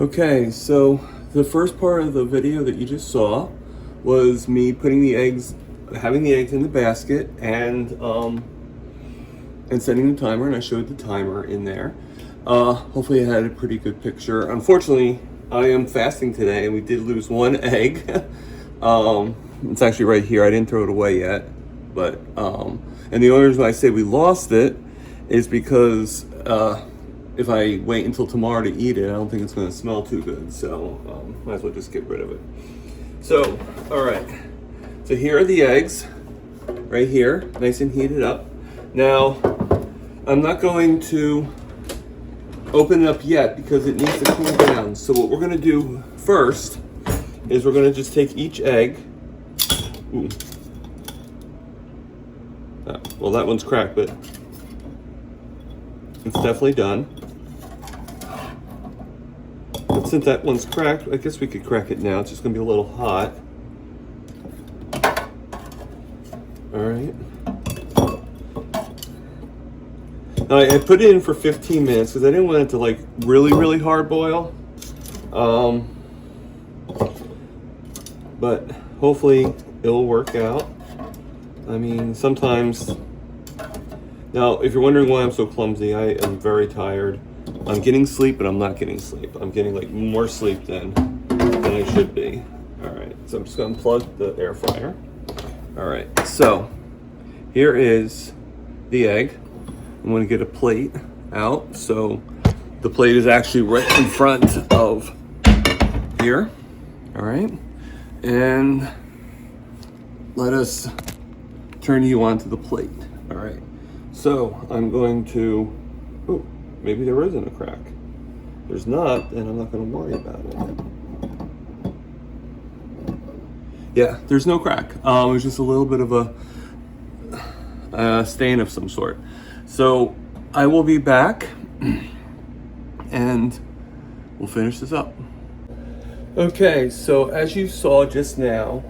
Okay, so the first part of the video that you just saw was me putting the eggs, having the eggs in the basket, and setting the timer, and I showed the timer in there. Hopefully I had a pretty good picture. Unfortunately, I am fasting today, and we did lose one egg. It's actually right here. I didn't throw it away yet, but and the only reason I say we lost it is because if I wait until tomorrow to eat it, I don't think it's going to smell too good. So might as well just get rid of it. So, all right. So here are the eggs, right here, nice and heated up. Now, I'm not going to open it up yet because it needs to cool down. So what we're going to do first is we're going to just take each egg. Ooh. Well, that one's cracked, but it's definitely done. But since that one's cracked, I guess we could crack it now. It's just gonna be a little hot. All right. Now, I put it in for 15 minutes because I didn't want it to like really hard boil. But hopefully it'll work out. I mean, sometimes. Now, if you're wondering why I'm so clumsy, I am very tired. I'm getting sleep, but I'm not getting sleep. I'm getting like more sleep than I should be. All right, so I'm just gonna unplug the air fryer. All right, so here is the egg. I'm gonna get a plate out. So the plate is actually right in front of here. All right, and let us turn you onto the plate. All right. So I'm going to, oh, maybe there isn't a crack. There's not, and I'm not going to worry about it. Yeah, there's no crack. It was just a little bit of a stain of some sort. So I will be back and we'll finish this up. Okay, so as you saw just now,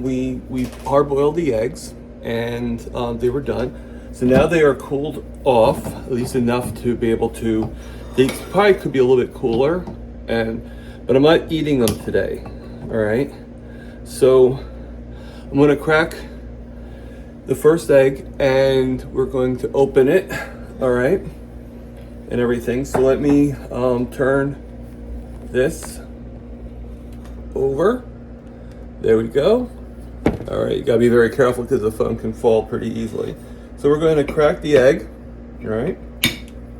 we hard-boiled the eggs and they were done. So now they are cooled off, at least enough to be able to, they probably could be a little bit cooler, but I'm not eating them today, all right? So I'm gonna crack the first egg and we're going to open it, all right? And everything, so let me turn this over. There we go. All right, you gotta be very careful because the phone can fall pretty easily. So we're going to crack the egg, all right?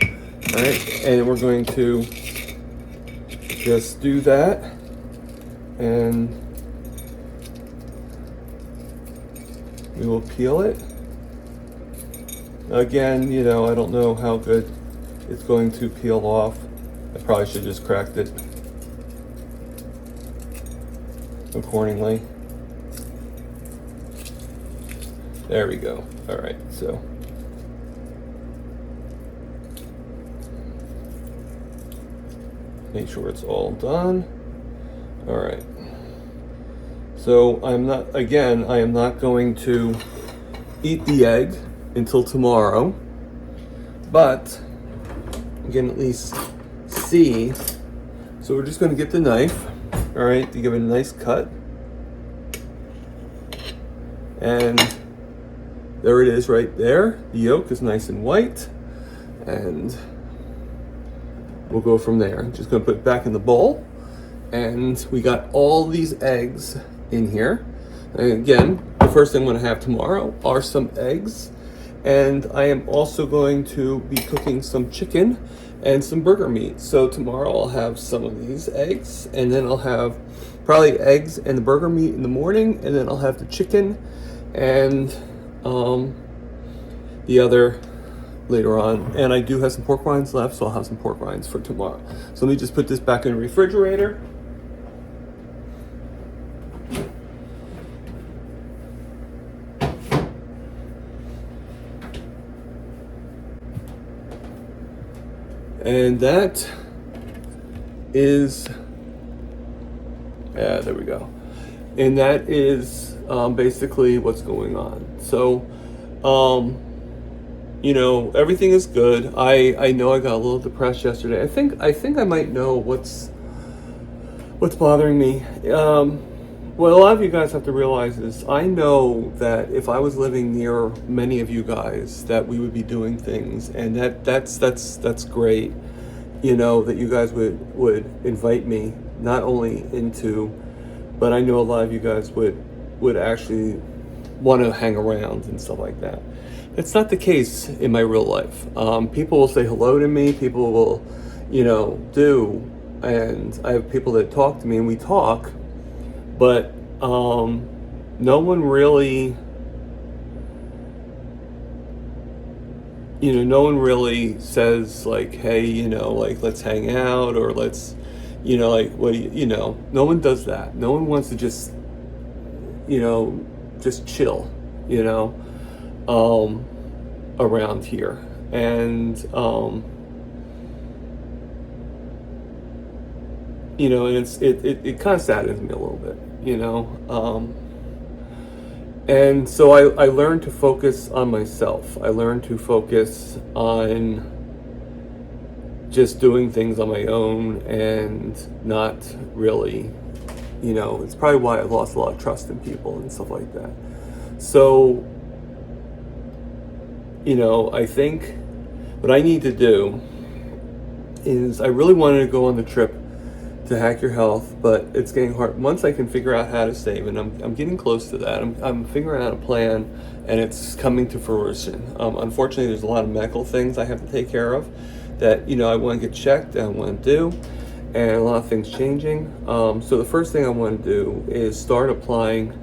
All right, and we're going to just do that, and we will peel it. Again, you know, I don't know how good it's going to peel off. I probably should just cracked it accordingly. There we go. All right, so make sure it's all done. All right. So I am not going to eat the egg until tomorrow, but you can at least see. So we're just going to get the knife, all right, to give it a nice cut. And there it is right there. The yolk is nice and white. And we'll go from there. I'm just gonna put it back in the bowl. And we got all these eggs in here. And again, the first thing I'm gonna have tomorrow are some eggs. And I am also going to be cooking some chicken and some burger meat. So tomorrow I'll have some of these eggs, and then I'll have probably eggs and the burger meat in the morning, and then I'll have the chicken and the other later on. And I do have some pork rinds left, so I'll have some pork rinds for tomorrow. So let me just put this back in the refrigerator. And that is, yeah, there we go. And that is basically what's going on. So, you know, everything is good. I know I got a little depressed yesterday. I think I might know what's What's bothering me? What a lot of you guys have to realize is I know that if I was living near many of you guys, that we would be doing things, and that's great. You know that you guys would invite me not only into, but I know a lot of you guys would actually want to hang around and stuff like that. It's not the case in my real life. People will say hello to me. People will, do, and I have people that talk to me and we talk, but no one really, no one really says like, hey, like let's hang out or let's, like what do no one does that. No one wants to just, just chill, around here. And, and it kind of saddens me a little bit, and so I learned to focus on myself. I learned to focus on just doing things on my own and not really, it's probably why I lost a lot of trust in people and stuff like that. So, I think what I need to do is I really wanted to go on the trip to Hack Your Health, but it's getting hard. Once I can figure out how to save, and I'm getting close to that. I'm figuring out a plan, and it's coming to fruition. Unfortunately, there's a lot of medical things I have to take care of that, I want to get checked and I want to do, and a lot of things changing. So the first thing I want to do is start applying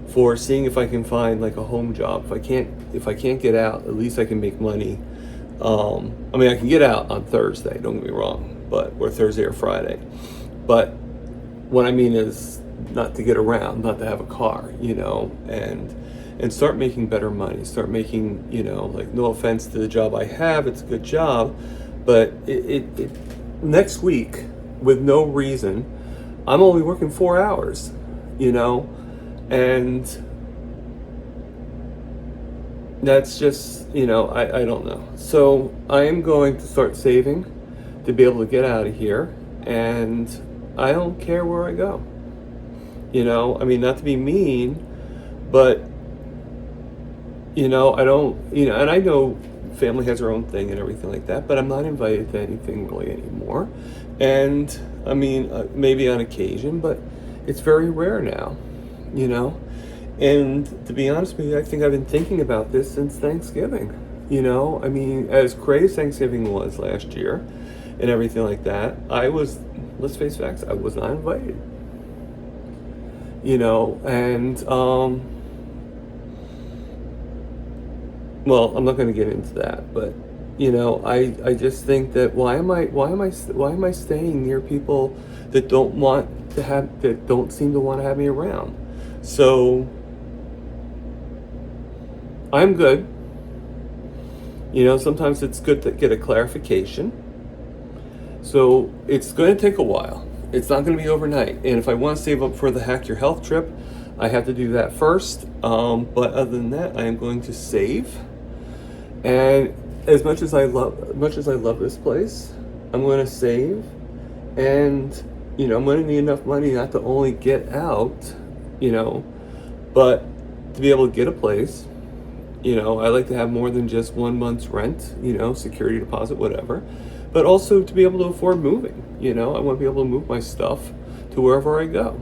for seeing if I can find like a home job. If I can't get out, at least I can make money. I can get out on Thursday, don't get me wrong, or Thursday or Friday. But what I mean is not to get around, not to have a car, and start making better money, start making, like no offense to the job I have, it's a good job, but it next week, with no reason, I'm only working 4 hours, and that's just, I don't know. So I am going to start saving to be able to get out of here, and I don't care where I go. Not to be mean, but, I don't, and I know family has their own thing and everything like that, but I'm not invited to anything really anymore. And, maybe on occasion, but it's very rare now, And to be honest with you, I think I've been thinking about this since Thanksgiving, as crazy as Thanksgiving was last year and everything like that, let's face facts, I was not invited. And well, I'm not going to get into that, but I just think that why am I staying near people that don't seem to want to have me around? So I'm good. Sometimes it's good to get a clarification. So it's going to take a while. It's not going to be overnight. And if I want to save up for the Hack Your Health trip, I have to do that first. But other than that, I am going to save. And as much as I love this place, I'm going to save. And, I'm going to need enough money not to only get out, but to be able to get a place. I like to have more than just 1 month's rent, security deposit, whatever. But also to be able to afford moving, I want to be able to move my stuff to wherever I go.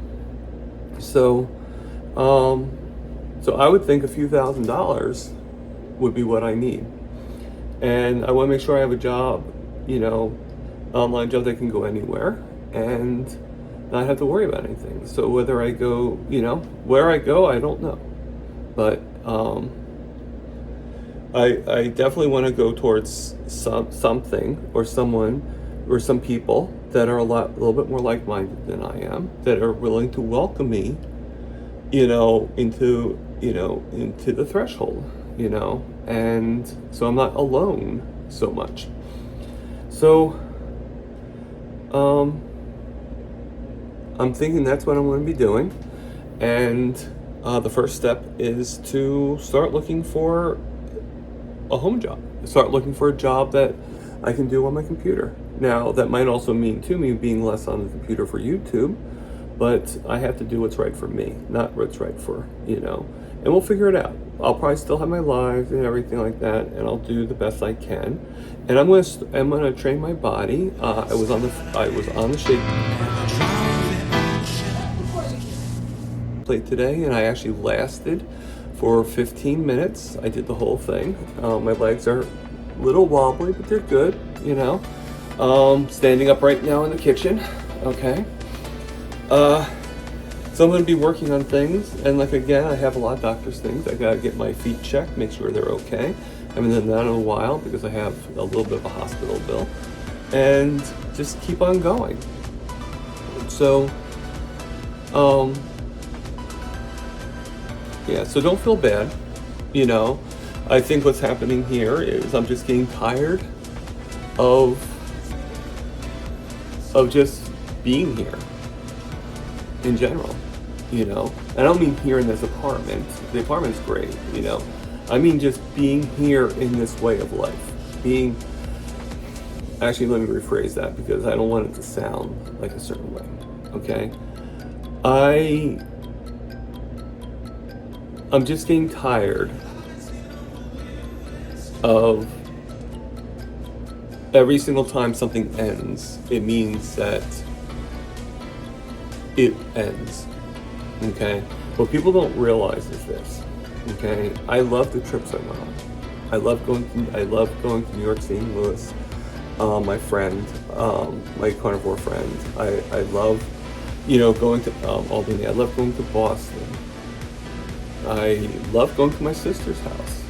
So, so I would think a few $1,000s would be what I need. And I want to make sure I have a job, online job that can go anywhere and not have to worry about anything. So whether I go, where I go, I don't know. But, I definitely want to go towards something or someone or some people that are a little bit more like-minded than I am, that are willing to welcome me, into the threshold, and so I'm not alone so much. So, I'm thinking that's what I'm going to be doing, and the first step is to start looking for a home job. Start looking for a job that I can do on my computer. Now, that might also mean to me being less on the computer for YouTube, but I have to do what's right for me, not what's right for, and we'll figure it out. I'll probably still have my lives and everything like that, and I'll do the best I can. And I'm gonna train my body. I was on the shake plate today, and I actually lasted for 15 minutes. I did the whole thing. My legs are a little wobbly, but they're good, Standing up right now in the kitchen, okay? So I'm going to be working on things, and again, I have a lot of doctor's things. I got to get my feet checked, make sure they're okay. I haven't done that in a while because I have a little bit of a hospital bill, and just keep on going. So, yeah, so don't feel bad, I think what's happening here is I'm just getting tired of just being here in general, I don't mean here in this apartment. The apartment's great, I mean just being here in this way of life. Actually, let me rephrase that because I don't want it to sound like a certain way, okay? I'm just getting tired of every single time something ends, it means that it ends, okay? What people don't realize is this, okay? I love the trips I went on. I love going to New York, St. Louis. My friend, my carnivore friend. I love, going to Albany. I love going to Boston. I love going to my sister's house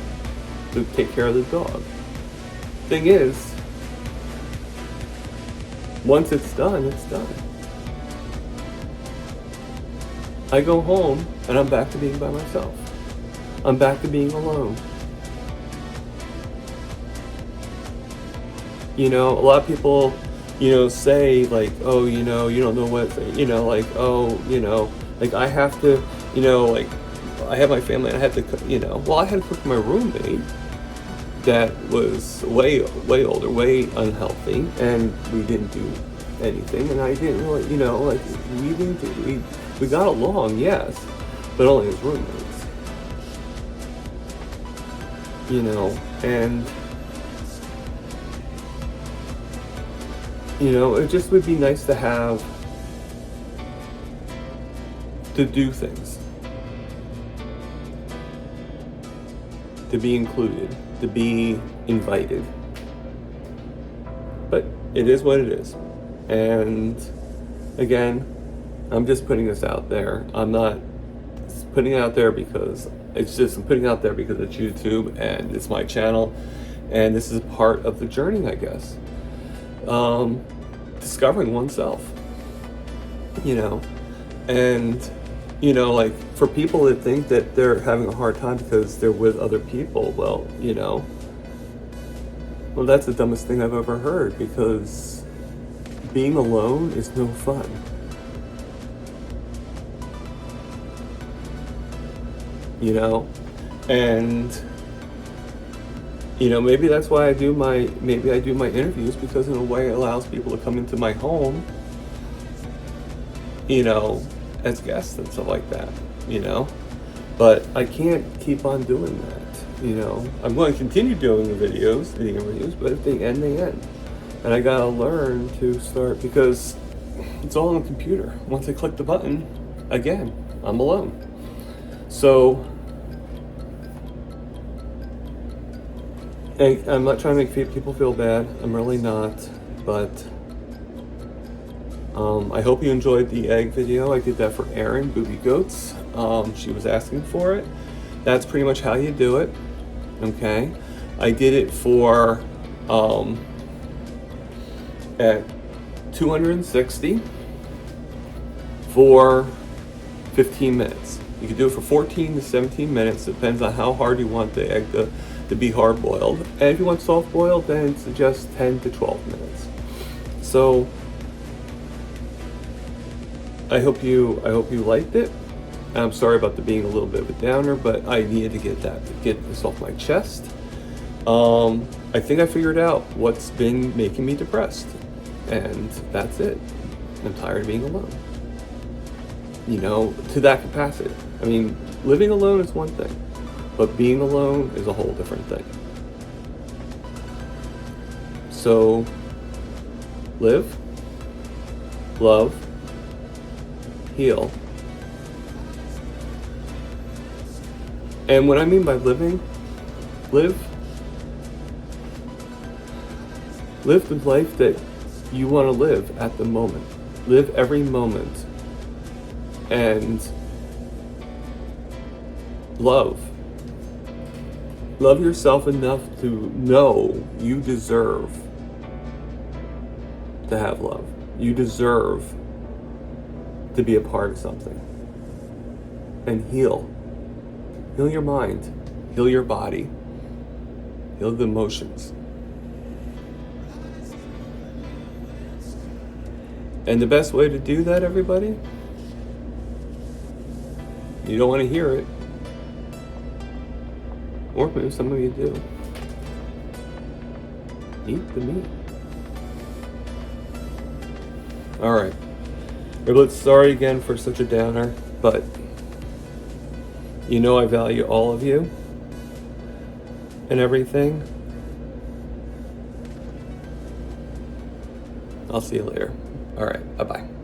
to take care of the dog. Thing is, once it's done, it's done. I go home and I'm back to being by myself. I'm back to being alone. A lot of people, say oh, you don't know what, I have to, I have my family, I have to, I had to cook for my roommate that was way older, way unhealthy, and we didn't do anything, and I didn't really, we got along, yes, but only as roommates, and it just would be nice to do things, to be included, to be invited. But it is what it is. And again, I'm just putting this out there. I'm not putting it out there because I'm putting it out there because it's YouTube and it's my channel, and this is part of the journey, I guess. Discovering oneself, and for people that think that they're having a hard time because they're with other people, well, that's the dumbest thing I've ever heard, because being alone is no fun. And maybe that's why I do my interviews, because in a way it allows people to come into my home, as guests and stuff like that, but I can't keep on doing that, I'm going to continue doing the interviews, but if they end, they end. And I gotta learn to start, because it's all on the computer. Once I click the button, again, I'm alone. So I'm not trying to make people feel bad. I'm really not. But I hope you enjoyed the egg video. I did that for Erin, Booby Goats. She was asking for it. That's pretty much how you do it. Okay. I did it for at 260 for 15 minutes. You can do it for 14 to 17 minutes. Depends on how hard you want the egg to be hard boiled. And if you want soft boiled, then suggest 10 to 12 minutes. So I hope you liked it. I'm sorry about being a little bit of a downer, but I needed to get this off my chest. I think I figured out what's been making me depressed, and that's it. I'm tired of being alone. you know, to that capacity. I mean, living alone is one thing, but being alone is a whole different thing. So, live, love, heal. And what I mean by living, live the life that you want to live at the moment. Live every moment. And love. Love yourself enough to know you deserve to have love. You deserve to be a part of something. And heal. Heal your mind. Heal your body. Heal the emotions. And the best way to do that, everybody, you don't want to hear it. Or maybe some of you do. Eat the meat. Alright. Riblets, sorry again for such a downer, but you know I value all of you and everything. I'll see you later. Alright, bye-bye.